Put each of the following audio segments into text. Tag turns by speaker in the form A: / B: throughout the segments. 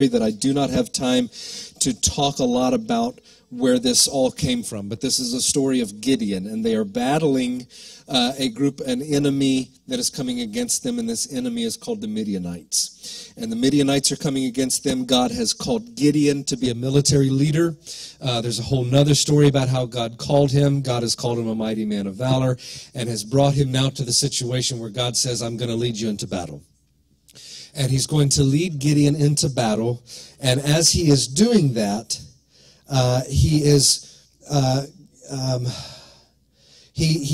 A: that I do not have time to talk a lot about where this all came from, but this is a story of Gideon, and they are battling an enemy that is coming against them, and this enemy is called the Midianites. And the Midianites are coming against them. God has called Gideon to be a military leader. There's a whole nother story about how God called him. God has called him a mighty man of valor and has brought him now to the situation where God says, I'm going to lead you into battle. And he's going to lead Gideon into battle. And as he is doing that, he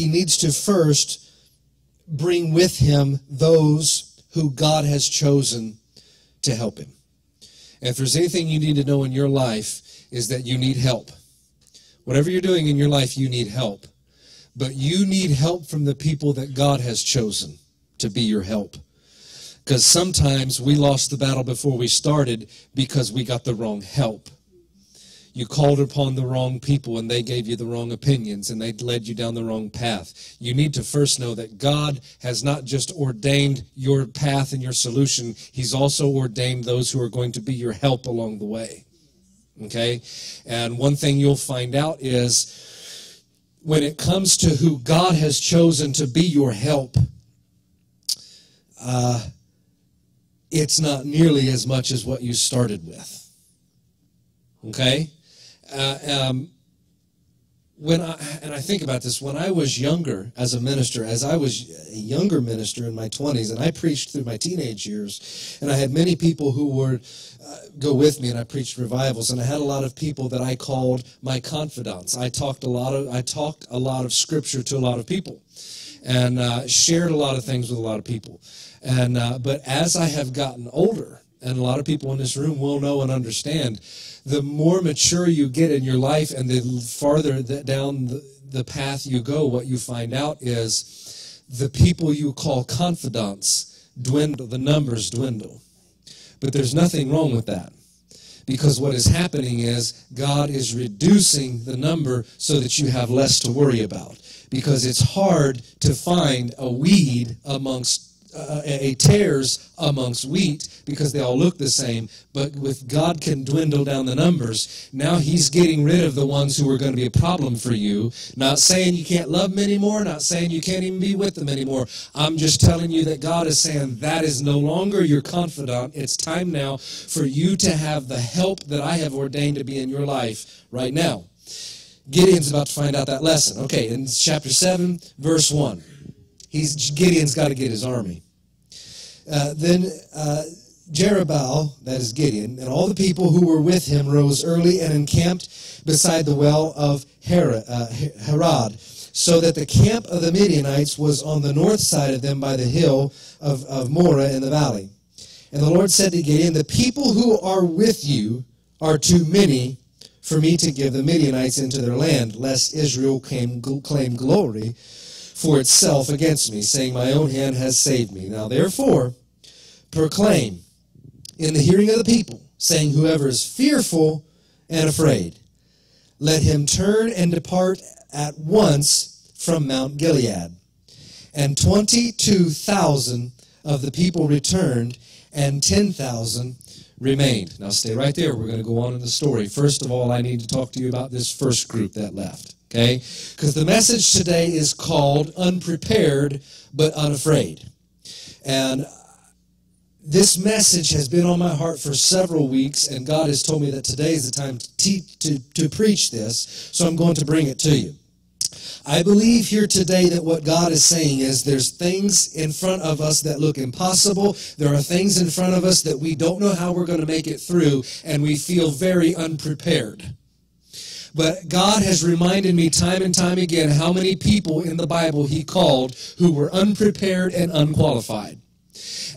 A: needs to first bring with him those who God has chosen to help him. And if there's anything you need to know in your life, is that you need help. Whatever you're doing in your life, you need help. But you need help from the people that God has chosen to be your help. Because sometimes we lost the battle before we started because we got the wrong help. You called upon the wrong people and they gave you the wrong opinions and they led you down the wrong path. You need to first know that God has not just ordained your path and your solution. He's also ordained those who are going to be your help along the way. Okay? And one thing you'll find out is when it comes to who God has chosen to be your help, it's not nearly as much as what you started with. Okay? When I think about this, when I was younger as a minister, as I was a younger minister in my 20s, and I preached through my teenage years, and I had many people who would go with me, and I preached revivals, and I had a lot of people that I called my confidants. I talked a lot of scripture to a lot of people, and shared a lot of things with a lot of people. And but as I have gotten older, and a lot of people in this room will know and understand, the more mature you get in your life and the farther down the path you go, what you find out is the people you call confidants dwindle, the numbers dwindle. But there's nothing wrong with that. Because what is happening is God is reducing the number so that you have less to worry about. Because it's hard to find a weed amongst tares amongst wheat because they all look the same, but with God can dwindle down the numbers. Now he's getting rid of the ones who are going to be a problem for you. Not saying you can't love them anymore, not saying you can't even be with them anymore. I'm just telling you that God is saying that is no longer your confidant. It's time now for you to have the help that I have ordained to be in your life right now. Gideon's about to find out that lesson. Okay, in chapter 7, verse 1. Gideon's got to get his army. Then Jerubbaal, that is Gideon, and all the people who were with him rose early and encamped beside the well of Harod, so that the camp of the Midianites was on the north side of them by the hill of Moreh in the valley. And the Lord said to Gideon, the people who are with you are too many for me to give the Midianites into their land, lest Israel claim glory for itself against me, saying, my own hand has saved me. Now therefore, proclaim in the hearing of the people, saying, whoever is fearful and afraid, let him turn and depart at once from Mount Gilead. And 22,000 of the people returned, and 10,000 remained. Now stay right there. We're going to go on in the story. First of all, I need to talk to you about this first group that left. Okay? Because the message today is called Unprepared but Unafraid. And this message has been on my heart for several weeks, and God has told me that today is the time to preach this, so I'm going to bring it to you. I believe here today that what God is saying is there's things in front of us that look impossible. There are things in front of us that we don't know how we're going to make it through, and we feel very unprepared. But God has reminded me time and time again how many people in the Bible he called who were unprepared and unqualified.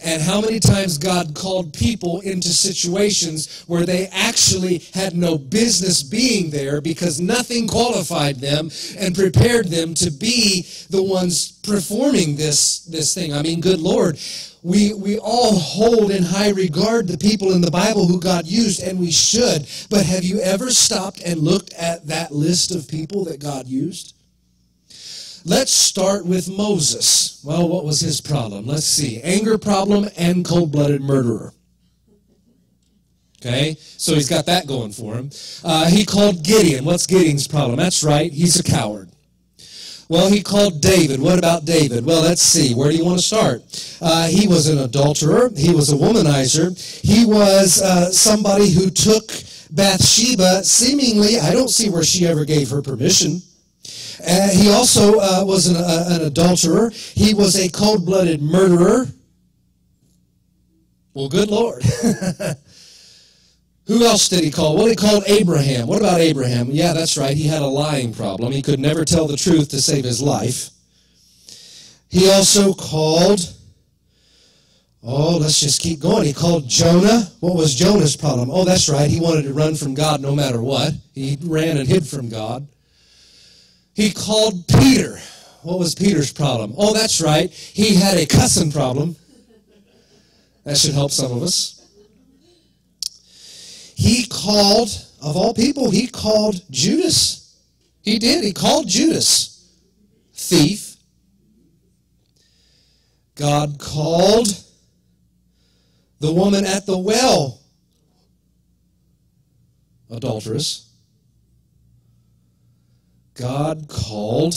A: And how many times God called people into situations where they actually had no business being there because nothing qualified them and prepared them to be the ones performing this thing. I mean, good Lord, we all hold in high regard the people in the Bible who God used, and we should. But have you ever stopped and looked at that list of people that God used? Let's start with Moses. Well, what was his problem? Let's see. Anger problem and cold-blooded murderer. Okay, so he's got that going for him. He called Gideon. What's Gideon's problem? That's right, he's a coward. Well, he called David. What about David? Well, let's see. Where do you want to start? He was an adulterer. He was a womanizer. He was somebody who took Bathsheba. Seemingly, I don't see where she ever gave her permission. He also was an adulterer. He was a cold-blooded murderer. Well, good Lord. Who else did he call? Well, he called Abraham. What about Abraham? Yeah, that's right. He had a lying problem. He could never tell the truth to save his life. He also called, let's just keep going. He called Jonah. What was Jonah's problem? Oh, that's right. He wanted to run from God no matter what. He ran and hid from God. He called Peter. What was Peter's problem? Oh, that's right. He had a cussing problem. That should help some of us. He called, of all people, he called Judas. He did. He called Judas thief. God called the woman at the well adulteress. God called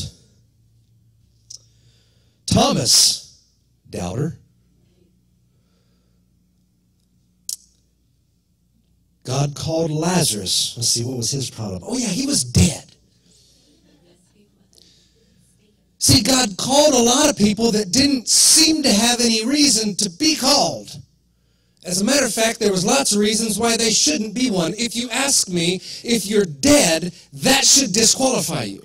A: Thomas doubter. God called Lazarus. Let's see, what was his problem? Oh, yeah, he was dead. See, God called a lot of people that didn't seem to have any reason to be called. As a matter of fact, there was lots of reasons why they shouldn't be one. If you ask me, if you're dead, that should disqualify you.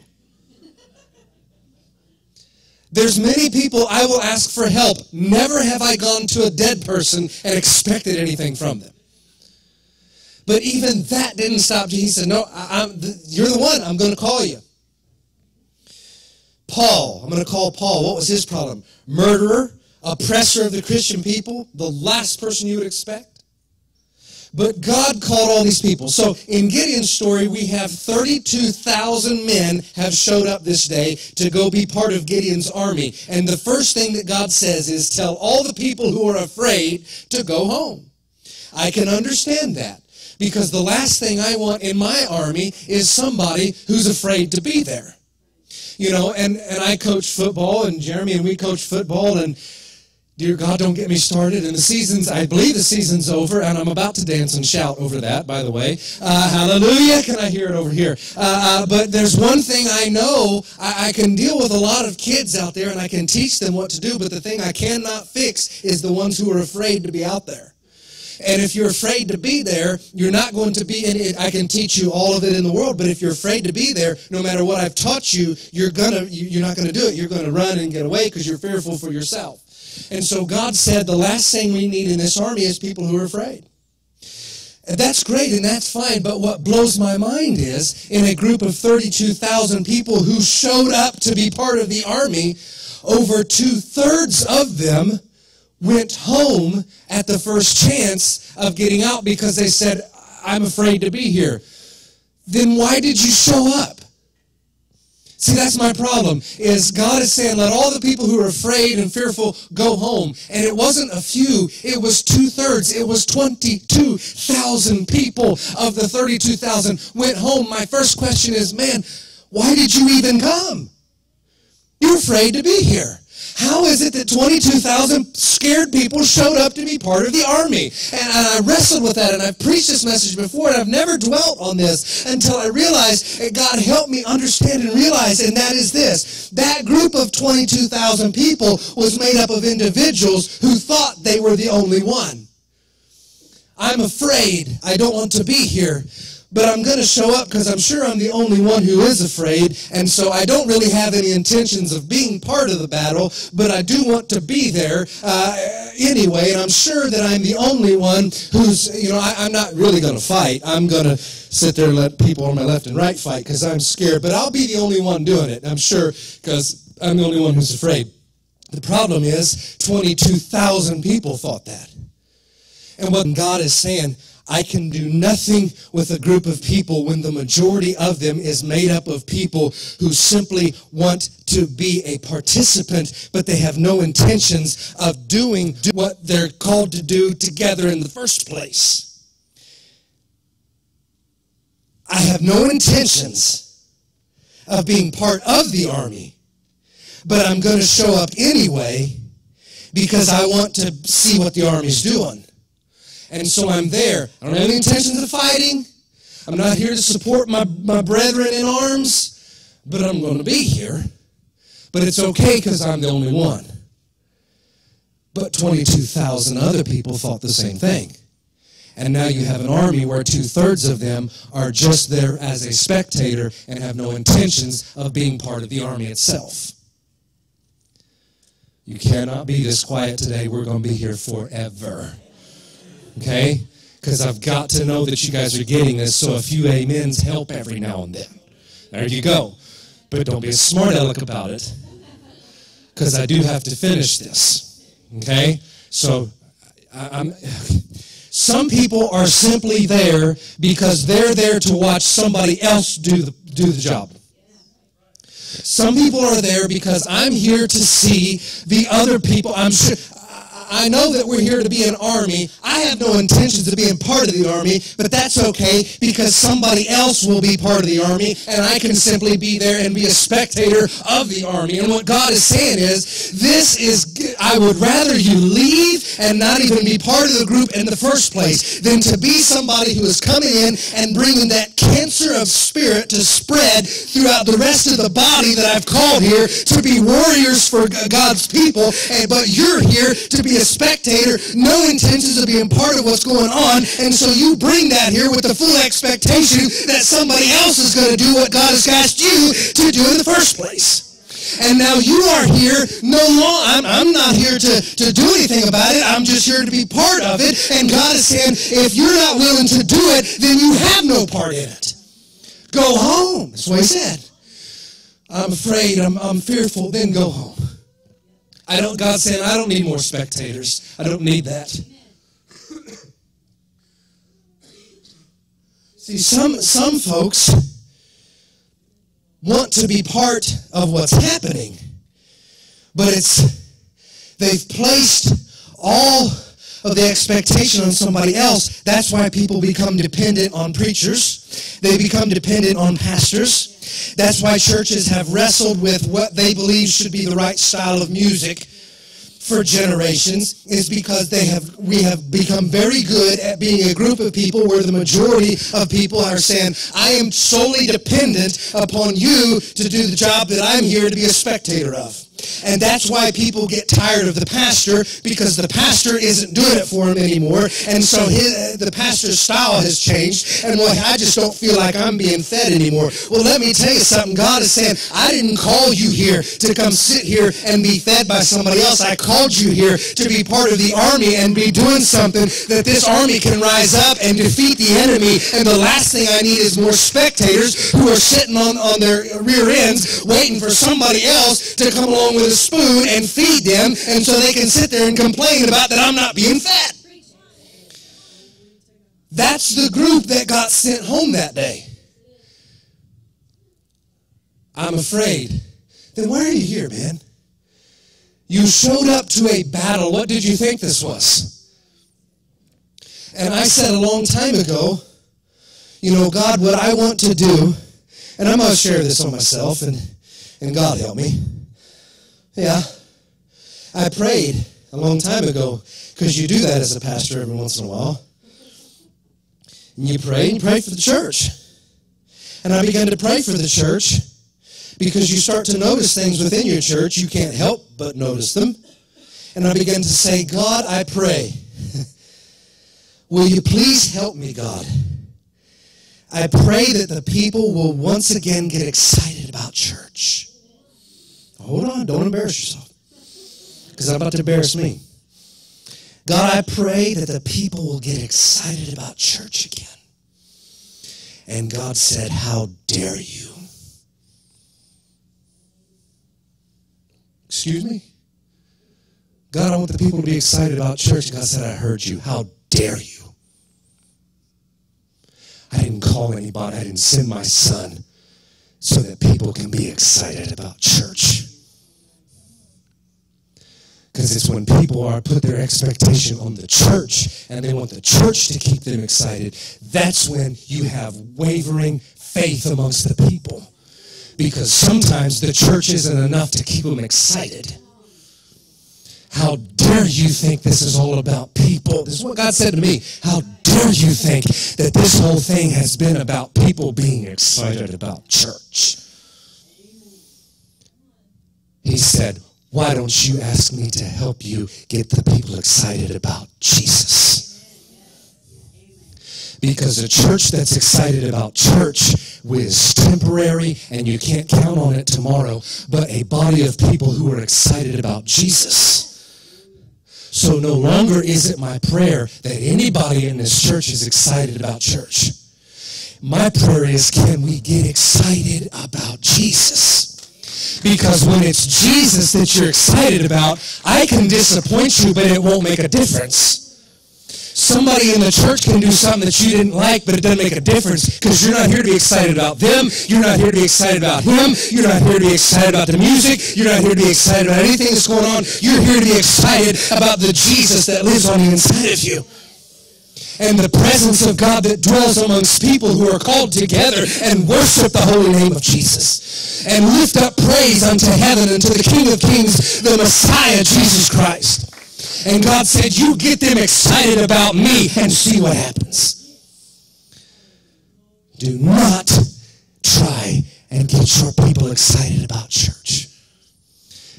A: There's many people I will ask for help. Never have I gone to a dead person and expected anything from them. But even that didn't stop Jesus. He said, no, you're the one. I'm going to call you. Paul. I'm going to call Paul. What was his problem? Murderer, oppressor of the Christian people, the last person you would expect. But God called all these people. So in Gideon's story, we have 32,000 men have showed up this day to go be part of Gideon's army. And the first thing that God says is tell all the people who are afraid to go home. I can understand that. Because the last thing I want in my army is somebody who's afraid to be there. You know, and I coach football, and Jeremy and we coach football, and dear God, don't get me started. And I believe the season's over, and I'm about to dance and shout over that, by the way. Hallelujah, can I hear it over here? But there's one thing I know, I can deal with a lot of kids out there, and I can teach them what to do, but the thing I cannot fix is the ones who are afraid to be out there. And if you're afraid to be there, you're not going to be in it. I can teach you all of it in the world, but if you're afraid to be there, no matter what I've taught you, you're not going to do it. You're going to run and get away because you're fearful for yourself. And so God said the last thing we need in this army is people who are afraid. And that's great and that's fine, but what blows my mind is in a group of 32,000 people who showed up to be part of the army, over 2/3 of them went home at the first chance of getting out because they said, I'm afraid to be here. Then why did you show up? See, that's my problem, is God is saying, let all the people who are afraid and fearful go home. And it wasn't a few, it was 2/3. It was 22,000 people of the 32,000 went home. My first question is, man, why did you even come? You're afraid to be here. How is it that 22,000 scared people showed up to be part of the army? And I wrestled with that, and I've preached this message before, and I've never dwelt on this until I realized that God helped me understand and realize, and that is this. That group of 22,000 people was made up of individuals who thought they were the only one. I'm afraid. I don't want to be here. But I'm going to show up because I'm sure I'm the only one who is afraid, and so I don't really have any intentions of being part of the battle, but I do want to be there anyway, and I'm sure that I'm the only one who's, I'm not really going to fight. I'm going to sit there and let people on my left and right fight because I'm scared, but I'll be the only one doing it, I'm sure, because I'm the only one who's afraid. The problem is 22,000 people thought that. And what God is saying, I can do nothing with a group of people when the majority of them is made up of people who simply want to be a participant, but they have no intentions of doing what they're called to do together in the first place. have no intentions of being part of the army, but I'm going to show up anyway because I want to see what the army's doing. And so I'm there. I don't have any intentions of fighting. I'm not here to support my brethren in arms, but I'm going to be here. But it's okay because I'm the only one. But 22,000 other people thought the same thing. And now you have an army where 2/3 of them are just there as a spectator and have no intentions of being part of the army itself. You cannot be this quiet today. We're going to be here forever. Okay? Because I've got to know that you guys are getting this, so a few amens help every now and then. There you go. But don't be a smart aleck about it, because I do have to finish this. Okay? So, some people are simply there because they're there to watch somebody else do the job. Some people are there because I'm here to see the other people. I know that we're here to be an army. I have no intentions of being part of the army, but that's okay because somebody else will be part of the army, and I can simply be there and be a spectator of the army. And what God is saying is, I would rather you leave and not even be part of the group in the first place than to be somebody who is coming in and bringing that cancer of spirit to spread throughout the rest of the body that I've called here to be warriors for God's people, but you're here to be a spectator, no intentions of being part of what's going on, and so you bring that here with the full expectation that somebody else is going to do what God has asked you to do in the first place. And now you are here no longer. I'm not here to do anything about it. I'm just here to be part of it. And God is saying, if you're not willing to do it, then you have no part in it. Go home. That's what he said. I'm afraid, I'm fearful, then go home. God's saying, I don't need more spectators. I don't need that. See, some folks want to be part of what's happening, but they've placed all of the expectation on somebody else. That's why people become dependent on preachers. They become dependent on pastors. That's why churches have wrestled with what they believe should be the right style of music for generations, is because we have become very good at being a group of people where the majority of people are saying, I am solely dependent upon you to do the job that I'm here to be a spectator of. And that's why people get tired of the pastor, because the pastor isn't doing it for him anymore. And so the pastor's style has changed. And I just don't feel like I'm being fed anymore. Well, let me tell you something. God is saying, I didn't call you here to come sit here and be fed by somebody else. I called you here to be part of the army and be doing something that this army can rise up and defeat the enemy. And the last thing I need is more spectators who are sitting on their rear ends waiting for somebody else to come along with a spoon and feed them, and so they can sit there and complain about that I'm not being fed. That's the group that got sent home that day. I'm afraid. Then why are you here, man? You showed up to a battle. What did you think this was? And I said a long time ago, God, what I want to do, and I'm going to share this on myself, and God help me. Yeah, I prayed a long time ago, because you do that as a pastor every once in a while. And you pray for the church. And I began to pray for the church, because you start to notice things within your church. You can't help but notice them. And I began to say, God, I pray, will you please help me, God? I pray that the people will once again get excited about church. Hold on, don't embarrass yourself, because I'm about to embarrass me. God, I pray that the people will get excited about church again. And God said, how dare you? Excuse me? God, I want the people to be excited about church. And God said, I heard you. How dare you? I didn't call anybody. I didn't send my son so that people can be excited about church. Because it's when people put their expectation on the church and they want the church to keep them excited, that's when you have wavering faith amongst the people. Because sometimes the church isn't enough to keep them excited. How dare you think this is all about people? This is what God said to me. How dare you think that this whole thing has been about people being excited about church? He said, why don't you ask me to help you get the people excited about Jesus? Because a church that's excited about church is temporary and you can't count on it tomorrow, but a body of people who are excited about Jesus. So no longer is it my prayer that anybody in this church is excited about church. My prayer is, can we get excited about Jesus? Because when it's Jesus that you're excited about, I can disappoint you, but it won't make a difference. Somebody in the church can do something that you didn't like, but it doesn't make a difference because you're not here to be excited about them. You're not here to be excited about him. You're not here to be excited about the music. You're not here to be excited about anything that's going on. You're here to be excited about the Jesus that lives on the inside of you. And the presence of God that dwells amongst people who are called together and worship the holy name of Jesus. And lift up praise unto heaven and to the King of Kings, the Messiah, Jesus Christ. And God said, you get them excited about me and see what happens. Do not try and get your people excited about church.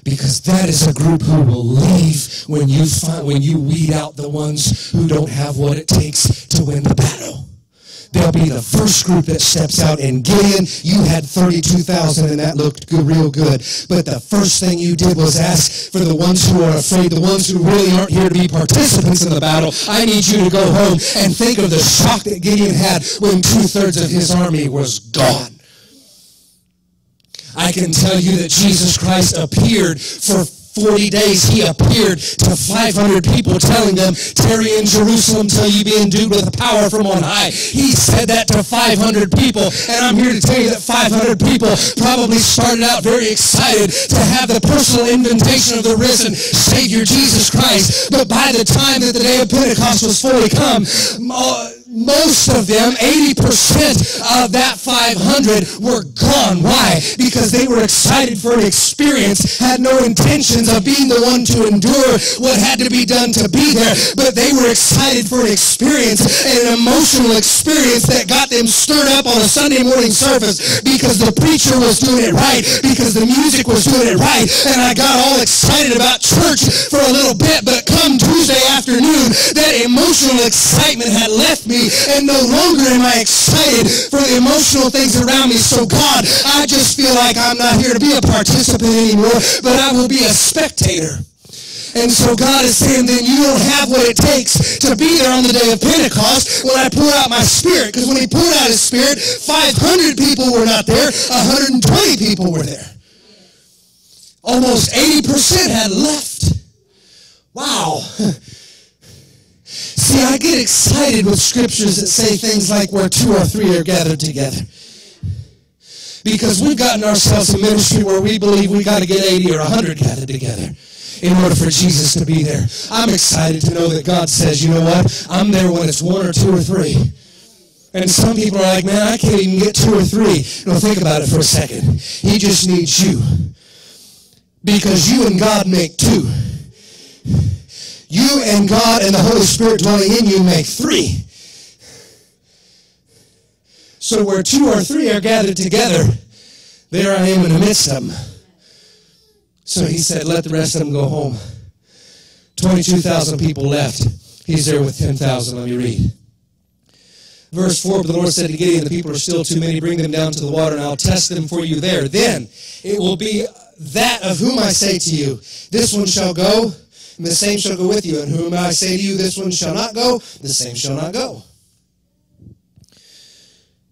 A: Because that is a group who will leave when you weed out the ones who don't have what it takes to win the battle. They'll be the first group that steps out. And Gideon, you had 32,000 and that looked good, real good. But the first thing you did was ask for the ones who are afraid, the ones who really aren't here to be participants in the battle. I need you to go home and think of the shock that Gideon had when 2/3 of his army was gone. I can tell you that Jesus Christ appeared for 40 days. He appeared to 500 people telling them, tarry in Jerusalem till you be endued with power from on high. He said that to 500 people, and I'm here to tell you that 500 people probably started out very excited to have the personal invitation of the risen Savior Jesus Christ. But by the time that the day of Pentecost was fully come, most of them, 80% of that 500 were gone. Why? Because they were excited for an experience, had no intentions of being the one to endure what had to be done to be there, but they were excited for an experience, an emotional experience that got them stirred up on a Sunday morning service because the preacher was doing it right, because the music was doing it right, and I got all excited about church for a little bit, but come Tuesday afternoon, that emotional excitement had left me, and no longer am I excited for the emotional things around me. So God, I just feel like I'm not here to be a participant anymore, but I will be a spectator. And so God is saying, then you don't have what it takes to be there on the day of Pentecost when I pour out my Spirit. Because when he poured out his Spirit, 500 people were not there, 120 people were there. Almost 80% had left. Wow. See, I get excited with scriptures that say things like where 2 or 3 are gathered together. Because we've gotten ourselves a ministry where we believe we got to get 80 or 100 gathered together in order for Jesus to be there. I'm excited to know that God says, you know what? I'm there when it's 1 or 2 or 3. And some people are like, man, I can't even get 2 or 3. No, think about it for a second. He just needs you. Because you and God make 2. You and God and the Holy Spirit dwelling in you make 3. So where 2 or 3 are gathered together, there I am in the midst of them. So he said, let the rest of them go home. 22,000 people left. He's there with 10,000. Let me read. Verse 4, but the Lord said to Gideon, the people are still too many. Bring them down to the water, and I'll test them for you there. Then it will be that of whom I say to you, this one shall go, and the same shall go with you. And whom I say to you, this one shall not go, the same shall not go.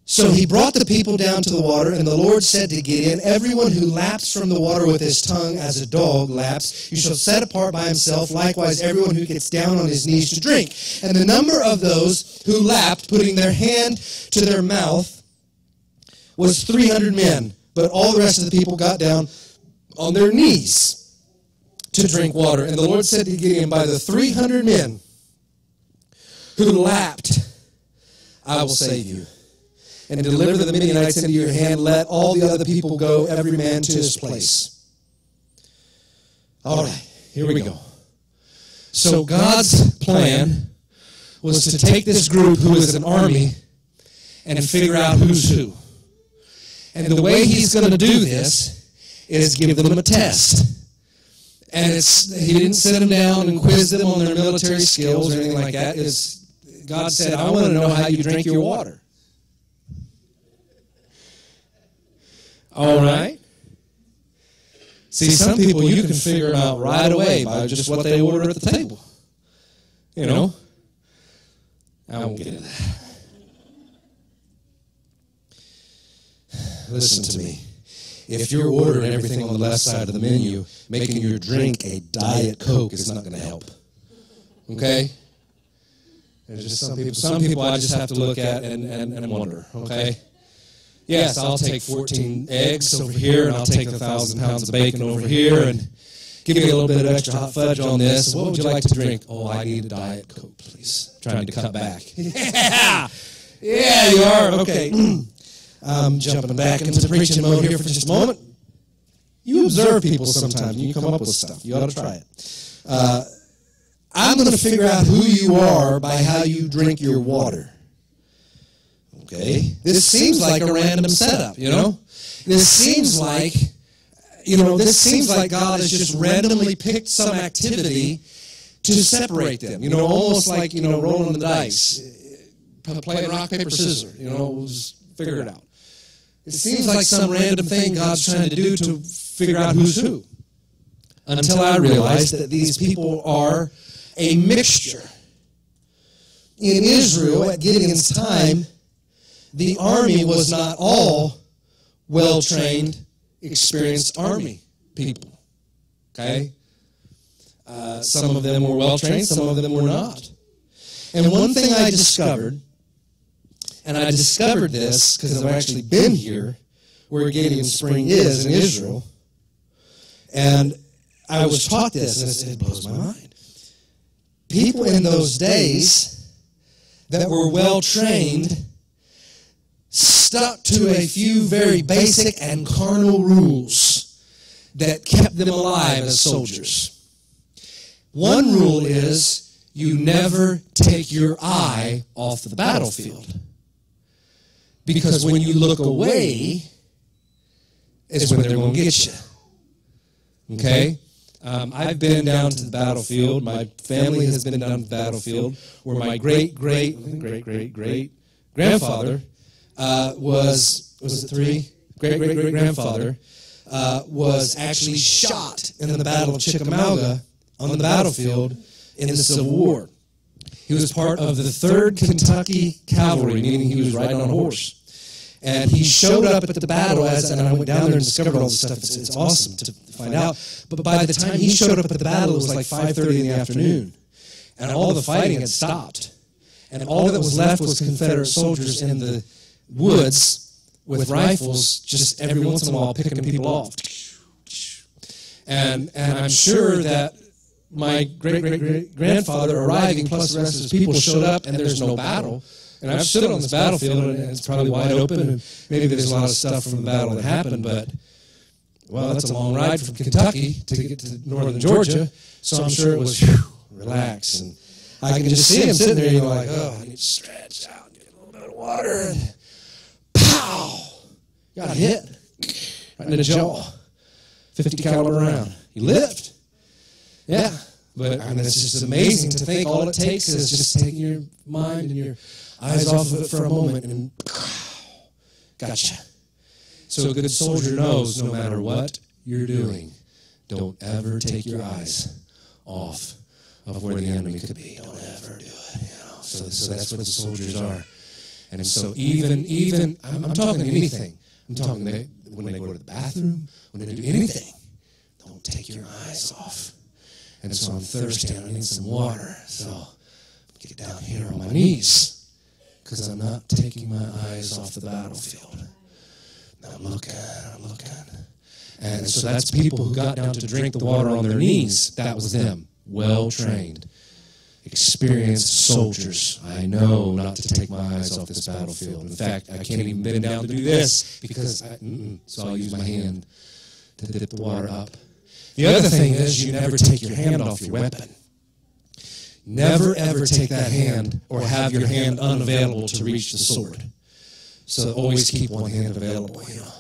A: So he brought the people down to the water, and the Lord said to Gideon, everyone who laps from the water with his tongue as a dog laps, you shall set apart by himself, likewise everyone who gets down on his knees to drink. And the number of those who lapped, putting their hand to their mouth, was 300 men. But all the rest of the people got down on their knees. to drink water. And the Lord said to Gideon, by the 300 men who lapped, I will save you. And deliver the Midianites into your hand. Let all the other people go, every man to his place. All right, here we go. So God's plan was to take this group who is an army and figure out who's who. And the way he's going to do this is give them a test. And he didn't sit them down and quiz them on their military skills or anything like that. God said, I want to know how you drink your water. All right? See, some people you can figure them out right away by just what they order at the table. You know? I won't get into that. Listen to me. If you're ordering everything on the left side of the menu, making your drink a Diet Coke is not going to help. Okay? There's just some people I just have to look at and wonder, okay? Yes, I'll take 14 eggs over here, and I'll take 1,000 pounds of bacon over here, and give me a little bit of extra hot fudge on this. What would you like to drink? Oh, I need a Diet Coke, please. Trying to cut back. Yeah! Yeah, you are. Okay. I'm jumping back into preaching mode here for just a moment. You observe people sometimes, and you come up with stuff. You ought to try it. I'm going to figure out who you are by how you drink your water. Okay? This seems like a random setup, you know? This seems like God has just randomly picked some activity to separate them. You know, almost like, rolling the dice. Playing rock, paper, scissors. We'll just figure it out. It seems like some random thing God's trying to do to figure out who's who. Until I realized that these people are a mixture. In Israel, at Gideon's time, the army was not all well-trained, experienced army people. Okay? Some of them were well-trained, some of them were not. And one thing I discovered, and I discovered this because I've actually been here where Gideon Spring is in Israel, and I was taught this, and it blows my mind. People in those days that were well-trained stuck to a few very basic and carnal rules that kept them alive as soldiers. One rule is you never take your eye off the battlefield. Because when you look away is when they're going to get you. Okay? I've been down to the battlefield. My family has been down to the battlefield where my great-great-great-great-grandfather was it three? Great-great-great-grandfather was actually shot in the Battle of Chickamauga on the battlefield in the Civil War. He was part of the 3rd Kentucky Cavalry, meaning he was riding on a horse. And he showed up at the battle, and I went down there and discovered all this stuff. It's awesome to find out. But by the time he showed up at the battle, it was like 5:30 in the afternoon. And all the fighting had stopped. And all that was left was Confederate soldiers in the woods with rifles, just every once in a while picking people off. And I'm sure that my great-great-grandfather arriving, plus the rest of his people, showed up, and there's no battle. And I've stood on this battlefield, and it's probably wide open, and maybe there's a lot of stuff from the battle that happened, but, well, that's a long ride from Kentucky to get to northern Georgia, so I'm sure it was, relax. And I can just see him sitting there, like, oh, I need to stretch out and get a little bit of water, and pow! Got hit right in the jaw. 50 caliber round. You lived. Yeah. But, I mean, it's just amazing to think all it takes is just taking your mind and your eyes off of it for a moment and gotcha. So a good soldier knows no matter what you're doing, don't ever take your eyes off of where the enemy could be. Don't ever do it. So that's what the soldiers are. And so even I'm talking anything. I'm talking when they go to the bathroom, when they do anything, don't take your eyes off. And so I'm thirsty and I need some water. So get down here on my knees because I'm not taking my eyes off the battlefield. And I'm looking. And so that's people who got down to drink the water on their knees. That was them. Well-trained, experienced soldiers. I know not to take my eyes off this battlefield. In fact, I can't even bend down to do this because so I'll use my hand to dip the water up. The other thing is you never take your hand off your weapon. Never, ever take that hand or have your hand unavailable to reach the sword. So always keep one hand available, you know.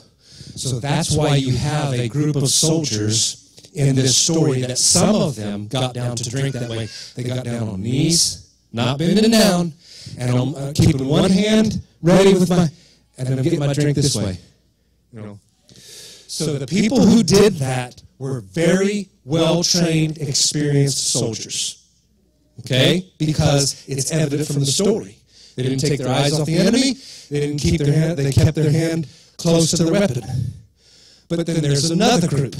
A: So that's why you have a group of soldiers in this story that some of them got down to drink that way. They got down on knees, not bending down, and I'm keeping one hand ready with my, and then I'm getting my drink this way. You know. So the people who did that were very well-trained, experienced soldiers. Okay? Because it's evident from the story. They didn't take their eyes off the enemy. They didn't keep their hand. They kept their hand close to their weapon. But then there's another group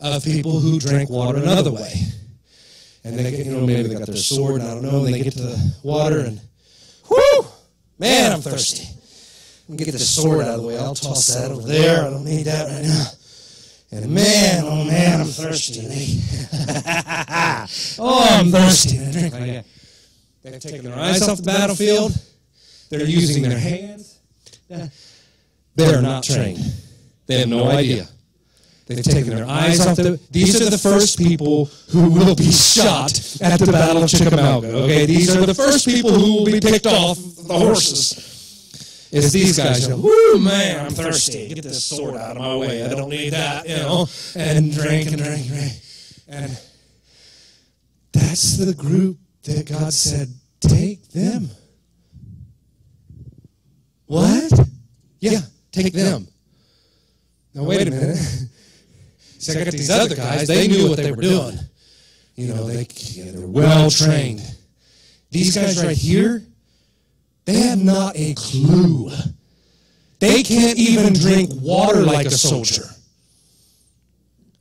A: of people who drank water another way. And they get, maybe they got their sword, and I don't know, and they get to the water, and whoo! Man, I'm thirsty. Let me get this sword out of the way. I'll toss that over there. I don't need that right now. And man, oh man, I'm thirsty. Oh, I'm thirsty. And I drink like that. They've taken their eyes off the battlefield. They're using their hands. They're not trained. They have no idea. They've taken their eyes off the... These are the first people who will be shot at the Battle of Chickamauga. Okay, these are the first people who will be picked off the horses. It's these guys go, whoo, man, I'm thirsty. Get this sword out of my way. I don't need that, you know. And drink and drink and drink. And that's the group that God said, take them. What? Yeah, take them. Now, wait a minute. See, I got these other guys. They knew what they were doing. You know, they're well-trained. These guys right here, they have not a clue. They can't even drink water like a soldier.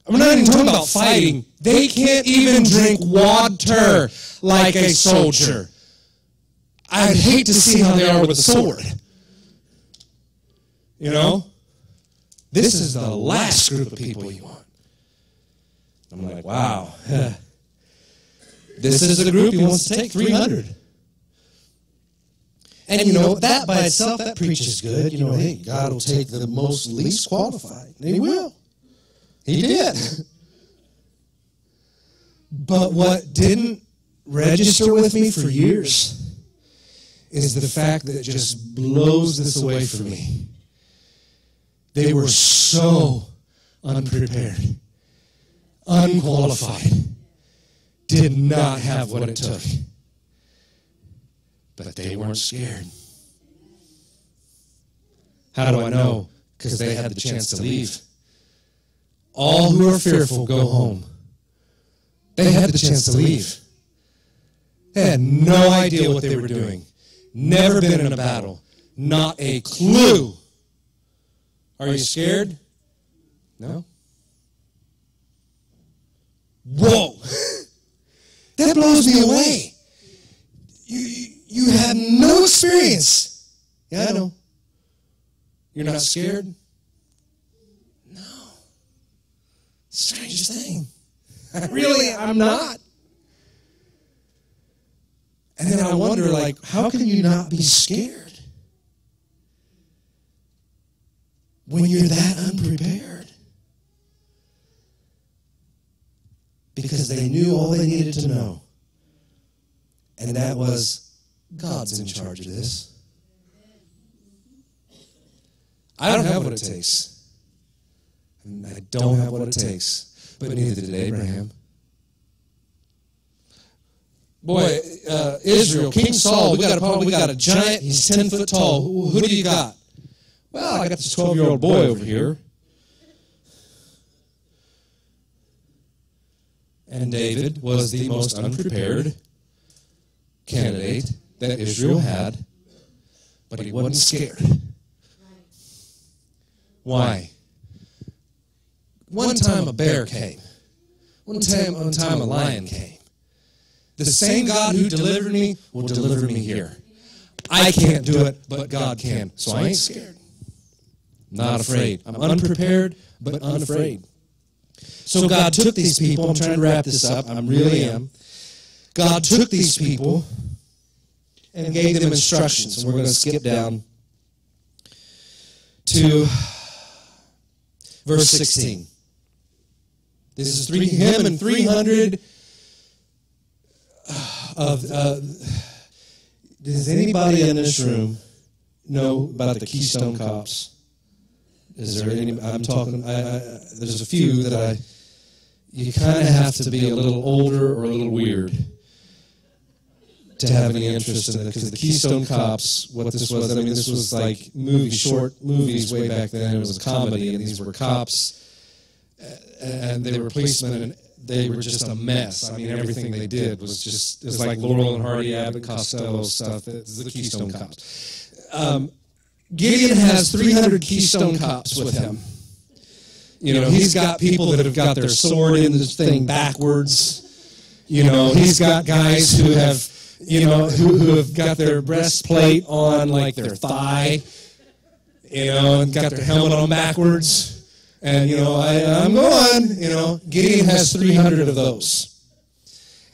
A: I'm not even talking about fighting. They can't even drink water like a soldier. I'd hate to see how they are with a sword. You know? This is the last group of people you want. I'm like, wow. This is the group he wants to take, 300. And you know, that by itself, that preaches good. You know, hey, God will take the most least qualified. And he will. He did. But what didn't register with me for years is the fact that it just blows this away from me. They were so unprepared, unqualified, did not have what it took. But they weren't scared. How do I know? Because they had the chance to leave. All who are fearful, go home. They had the chance to leave. They had no idea what they were doing. Never been in a battle. Not a clue. Are you scared? No? Whoa! That blows me away. You had no experience. Yeah, I know. You're not scared? No. Strangest thing. Really, I'm not. And then I wonder, like, how can you not be scared when you're that unprepared? Because they knew all they needed to know. And that was, God's in charge of this. I don't have what it takes. And I don't have what it takes. But neither did Abraham. Boy, Israel, King Saul, we got a giant. He's 10 foot tall. Who do you got? Well, I got this 12-year-old boy over here. And David was the most unprepared candidate that Israel had, but he wasn't scared. Why? One time a bear came. One time a lion came. The same God who delivered me will deliver me here. I can't do it, but God can. So I ain't scared. not afraid. I'm unprepared, but unafraid. So God took these people. I'm trying to wrap this up. I really am. God took these people and gave them instructions. And we're going to skip down to verse 16. This is him and 300 does anybody in this room know about the Keystone Cops? Is there any? I'm talking. There's a few that you kind of have to be a little older or a little weird to have any interest in it, because the Keystone Cops, what this was, I mean, this was like short movies way back then. It was a comedy, and these were cops, and they were policemen, and they were just a mess. I mean, everything they did was like Laurel and Hardy, Abbott Costello stuff. It's the Keystone Cops. Gideon has 300 Keystone Cops with him. You know, he's got people that have got their sword in this thing backwards. You know, he's got guys who have, you know, who have got their breastplate on like their thigh, you know, and got their helmet on backwards. And, you know, I'm going, you know, Gideon has 300 of those.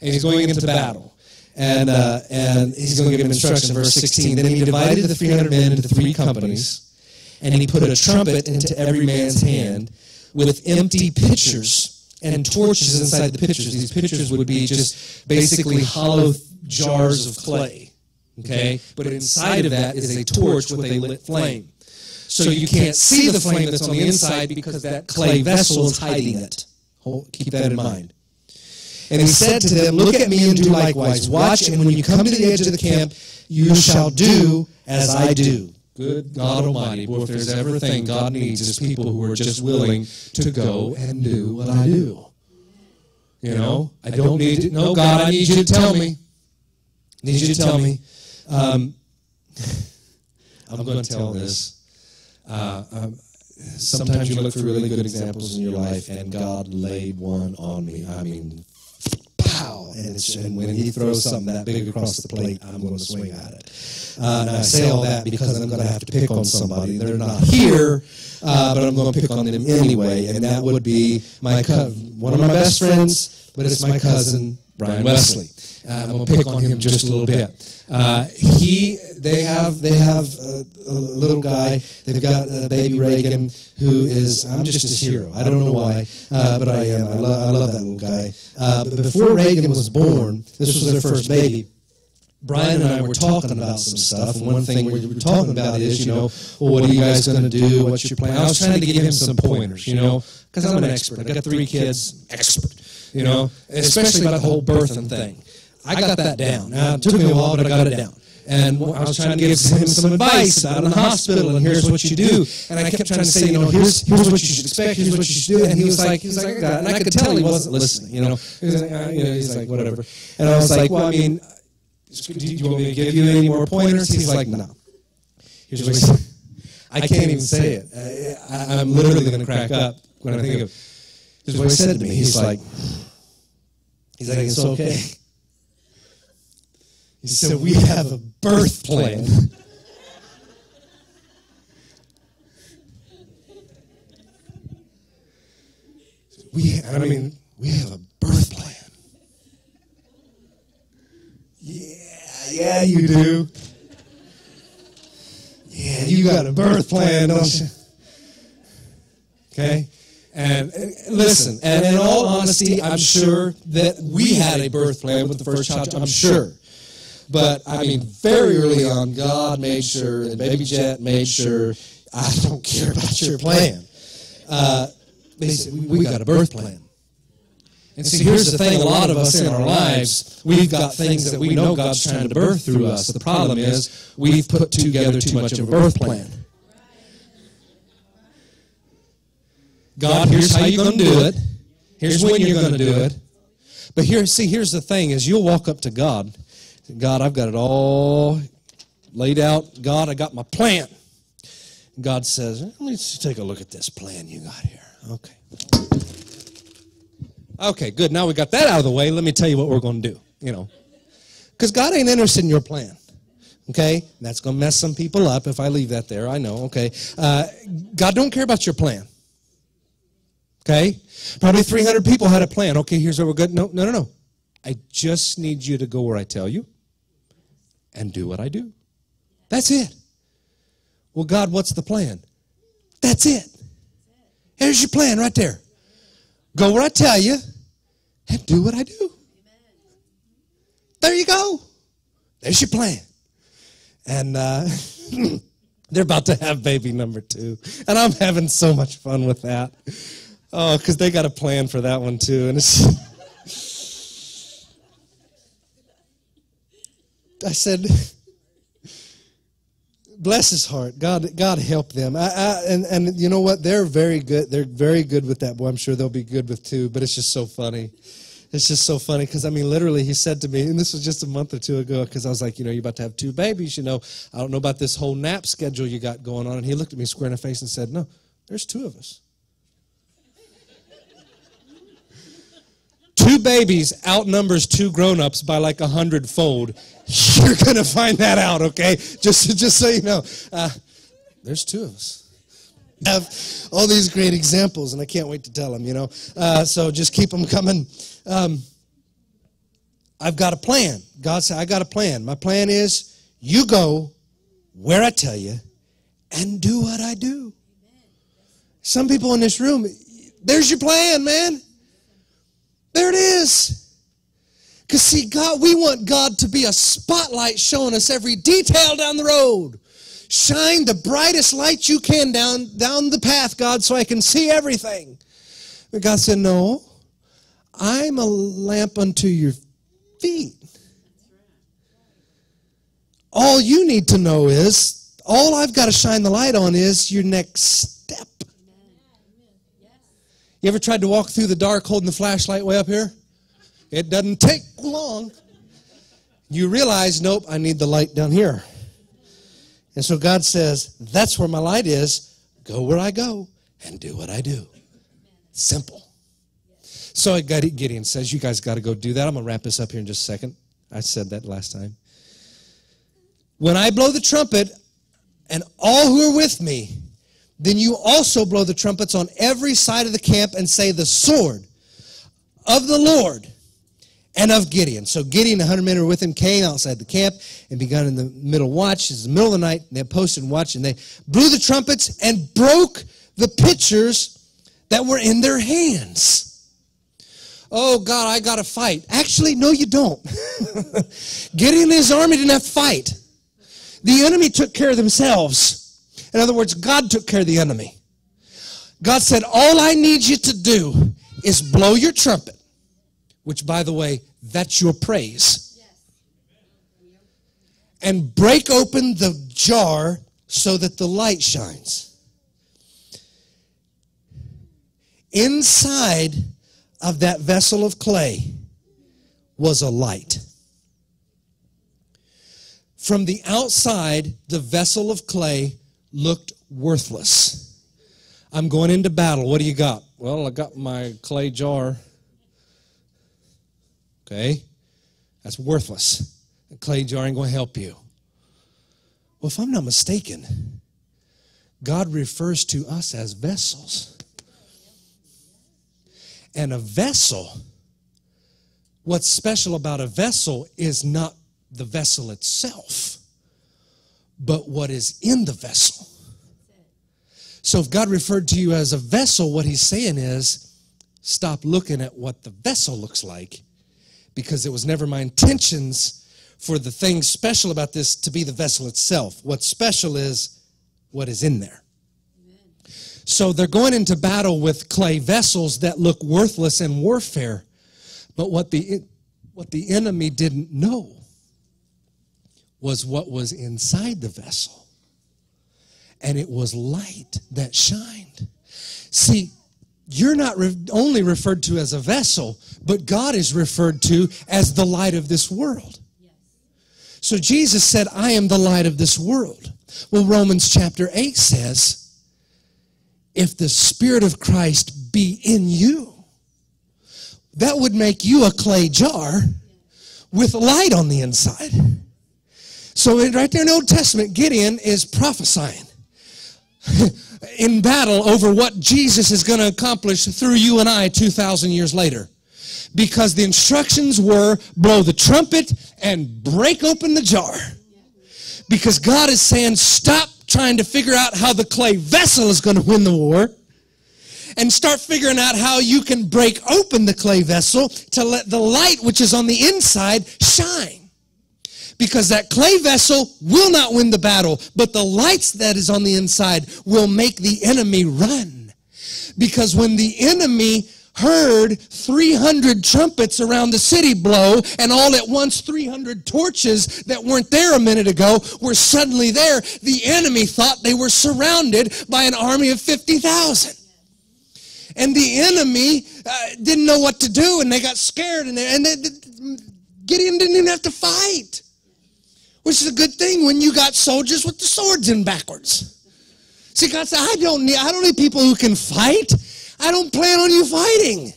A: And he's going into battle. And he's going to give him instruction, verse 16. Then he divided the 300 men into 3 companies, and he put a trumpet into every man's hand with empty pitchers and torches inside the pitchers. These pitchers would be just basically hollow jars of clay, okay? But inside of that is a torch with a lit flame. So you can't see the flame that's on the inside because that clay vessel is hiding it. Keep that in mind. And he said to them, look at me and do likewise. Watch, and when you come to the edge of the camp, you shall do as I do. Good God Almighty. Boy, if there's ever a thing God needs, is people who are just willing to go and do what I do. You know, I don't need to. No, God, I need you to tell me. I need you to tell me. I'm going to tell this. Sometimes you look for really good examples in your life, and God laid one on me. I mean, pow! And when He throws something that big across the plate, I'm going to swing at it. And I say all that because I'm going to have to pick on somebody. They're not here, but I'm going to pick on them anyway, and that would be one of my best friends, but it's my cousin, Brian Wesley. I'm going to pick on him just a little bit. They have a little guy. They've got baby Reagan, who is, I'm just his hero. I don't know why, but I am. I love that little guy. But before Reagan was born, this was their first baby. Brian and I were talking about some stuff, and one thing we were talking about is, you know, well, what are you guys going to do? What's your plan? I was trying to give him some pointers, you know, because I'm an expert. I've got 3 kids, expert, you know, especially about the whole birthing thing. I got that down. Now, it took me a while, but I got it down. And I was trying to give him some advice about in the hospital, and here's what you do. And I kept trying to say, you know, here's what you should expect, here's what you should do. And he was like, I got it. And I could tell he wasn't listening, you know. He's like, whatever. And I was like, well, I mean, do you want me to give you any more pointers? He's like, no. Here's what he said. I can't even say it. I'm literally going to crack up when I think of. Here's what he said to me. He's like, it's okay. He said, we have a birth plan. We have a birth plan. Yeah, you do. Yeah, you got a birth plan, don't you? Okay? And listen, and in all honesty, I'm sure that we had a birth plan with the first child. I'm sure. But, I mean, very early on, God made sure, and Baby Jet made sure, I don't care about your plan. They said, we got a birth plan. And see, here's the thing, a lot of us in our lives, we've got things that we know God's trying to birth through us. The problem is, we've put together too much of a birth plan. God, here's how you're going to do it. Here's when you're going to do it. But here's the thing, is you'll walk up to God. God, I've got it all laid out. God, I got my plan. God says, let me just take a look at this plan you got here. Okay. Okay, good. Now we got that out of the way. Let me tell you what we're going to do, you know. Because God ain't interested in your plan. Okay? And that's going to mess some people up if I leave that there. I know, okay? God don't care about your plan. Okay? Probably 300 people had a plan. Okay, here's where we're good. No. I just need you to go where I tell you and do what I do. That's it. Well, God, what's the plan? That's it. Here's your plan right there. Go where I tell you and do what I do. There you go. There's your plan. And they're about to have baby number 2. And I'm having so much fun with that. Oh, because they got a plan for that one too. And it's... I said, bless his heart. God help them. And you know what? They're very good. They're very good with that boy. I'm sure they'll be good with 2. But it's just so funny. It's just so funny because, I mean, literally he said to me, and this was just a month or 2 ago, because I was like, you're about to have 2 babies. I don't know about this whole nap schedule you got going on. And he looked at me square in the face and said, no, there's 2 of us. 2 babies outnumbers 2 grown-ups by like 100-fold. You're going to find that out, okay? Just so you know. There's 2 of us. I have all these great examples, and I can't wait to tell them, So just keep them coming. I've got a plan. God said, I got a plan. My plan is you go where I tell you and do what I do. Some people in this room, there's your plan, man. There it is. Because see, God, we want God to be a spotlight showing us every detail down the road. Shine the brightest light you can down the path, God, so I can see everything. But God said, no, I'm a lamp unto your feet. All you need to know is, all I've got to shine the light on is your next step. You ever tried to walk through the dark holding the flashlight way up here? It doesn't take long. You realize, nope, I need the light down here. And so God says, that's where my light is. Go where I go and do what I do. Simple. So Gideon says, you guys got to go do that. I'm going to wrap this up here in just a second. I said that last time. When I blow the trumpet, and all who are with me, then you also blow the trumpets on every side of the camp and say, the sword of the Lord and of Gideon. So Gideon, 100 men who were with him, came outside the camp and begun in the middle watch. It's the middle of the night. They posted and watched, and they blew the trumpets and broke the pitchers that were in their hands. Oh, God, I got to fight. Actually, no, you don't. Gideon and his army didn't have to fight. The enemy took care of themselves. In other words, God took care of the enemy. God said, all I need you to do is blow your trumpet, which, by the way, that's your praise, and break open the jar so that the light shines. Inside of that vessel of clay was a light. From the outside, the vessel of clay looked worthless. I'm going into battle. What do you got? Well, I got my clay jar. Okay? That's worthless. The clay jar ain't going to help you. Well, if I'm not mistaken, God refers to us as vessels. And a vessel, what's special about a vessel is not the vessel itself, but what is in the vessel. So if God referred to you as a vessel, what he's saying is, stop looking at what the vessel looks like, because it was never my intentions for the thing special about this to be the vessel itself. What's special is what is in there. Amen. So they're going into battle with clay vessels that look worthless in warfare. But what the enemy didn't know was what was inside the vessel. And it was light that shined. See, you're not only referred to as a vessel, but God is referred to as the light of this world. Yes. So Jesus said, I am the light of this world. Well, Romans chapter 8 says, if the Spirit of Christ be in you, that would make you a clay jar with light on the inside. So right there in the Old Testament, Gideon is prophesying in battle over what Jesus is going to accomplish through you and I 2,000 years later. Because the instructions were, blow the trumpet and break open the jar. Because God is saying, stop trying to figure out how the clay vessel is going to win the war, and start figuring out how you can break open the clay vessel to let the light which is on the inside shine. Because that clay vessel will not win the battle, but the lights that is on the inside will make the enemy run. Because when the enemy heard 300 trumpets around the city blow, and all at once 300 torches that weren't there a minute ago were suddenly there, the enemy thought they were surrounded by an army of 50,000. And the enemy didn't know what to do, and they got scared, and Gideon didn't even have to fight, which is a good thing when you got soldiers with the swords in backwards. See, God said, I don't need people who can fight. I don't plan on you fighting.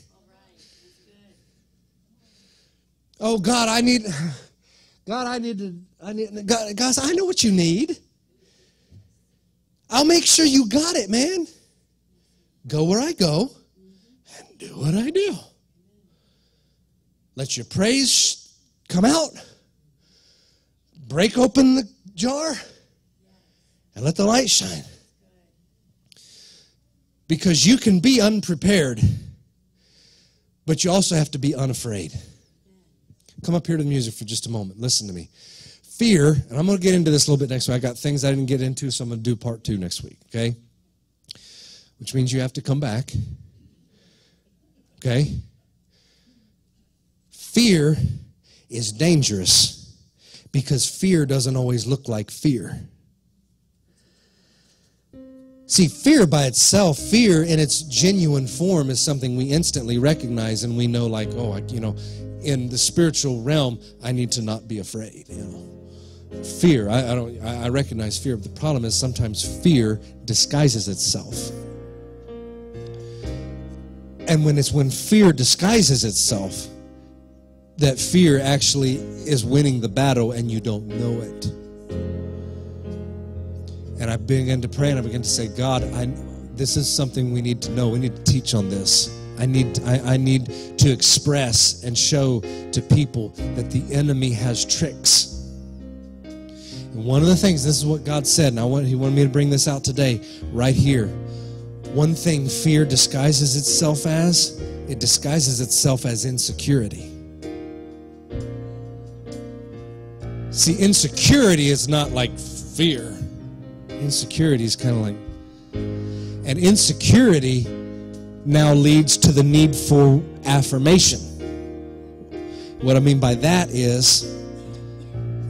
A: Oh, God, God said, I know what you need. I'll make sure you got it, man. Go where I go and do what I do. Let your praise come out. Break open the jar and let the light shine. Because you can be unprepared, but you also have to be unafraid. Come up here to the music for just a moment. Listen to me. Fear, and I'm going to get into this a little bit next week. I got things I didn't get into, so I'm going to do part 2 next week, okay? Which means you have to come back, okay? Fear is dangerous because fear doesn't always look like fear. See, fear by itself, fear in its genuine form is something we instantly recognize, and we know, like, oh, in the spiritual realm, I need to not be afraid. Fear, I recognize fear. The problem is sometimes fear disguises itself, and when fear disguises itself, that fear actually is winning the battle, and you don't know it. And I began to pray, and I began to say, God, this is something we need to know. We need to teach on this. I need to express and show to people that the enemy has tricks. And one of the things, this is what God said, and He wanted me to bring this out today, right here. One thing fear disguises itself as, it disguises itself as insecurity. See, insecurity is not like fear. Insecurity is kind of like, and insecurity now leads to the need for affirmation. What I mean by that is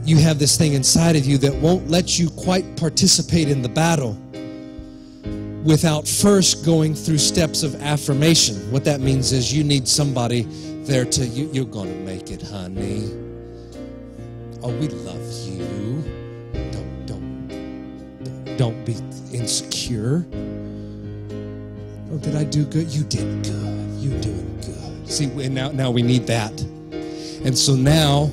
A: you have this thing inside of you that won't let you quite participate in the battle without first going through steps of affirmation. What that means is you need somebody there to, you're going to make it, honey. Oh, we love you. Don't be insecure. Oh, did I do good? You did good. You're doing good. See, now we need that. And so now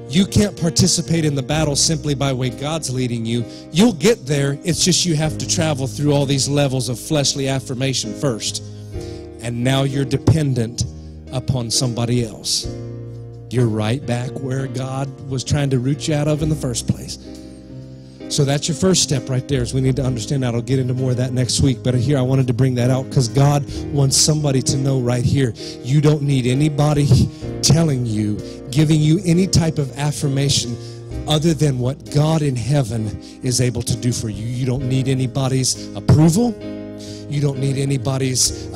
A: you can't participate in the battle simply by the way God's leading you. You'll get there. It's just you have to travel through all these levels of fleshly affirmation first. And now you're dependent upon somebody else. You're right back where God was trying to root you out of in the first place. So that's your first step right there, is we need to understand that. I'll get into more of that next week. But here I wanted to bring that out because God wants somebody to know right here. You don't need anybody telling you, giving you any type of affirmation other than what God in heaven is able to do for you. You don't need anybody's approval. You don't need anybody's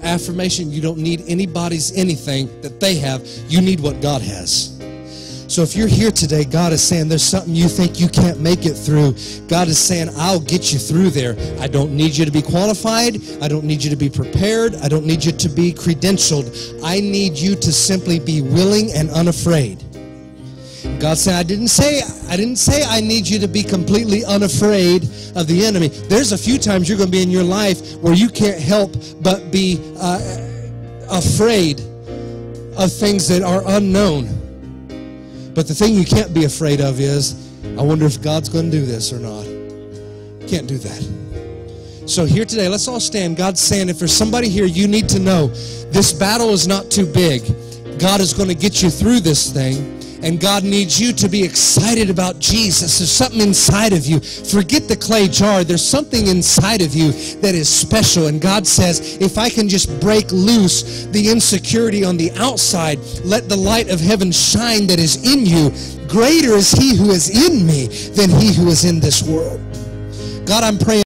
A: affirmation. You don't need anybody's anything that they have. You need what God has. So if you're here today, God is saying there's something you think you can't make it through. God is saying, I'll get you through there. I don't need you to be qualified. I don't need you to be prepared. I don't need you to be credentialed. I need you to simply be willing and unafraid. God said, I didn't say I need you to be completely unafraid of the enemy. There's a few times you're going to be in your life where you can't help but be afraid of things that are unknown. But the thing you can't be afraid of is, I wonder if God's going to do this or not. Can't do that. So here today, let's all stand. God's saying, if there's somebody here, you need to know this battle is not too big. God is going to get you through this thing. And God needs you to be excited about Jesus. There's something inside of you. Forget the clay jar. There's something inside of you that is special. And God says, if I can just break loose the insecurity on the outside, let the light of heaven shine that is in you. Greater is he who is in me than he who is in this world. God, I'm praying.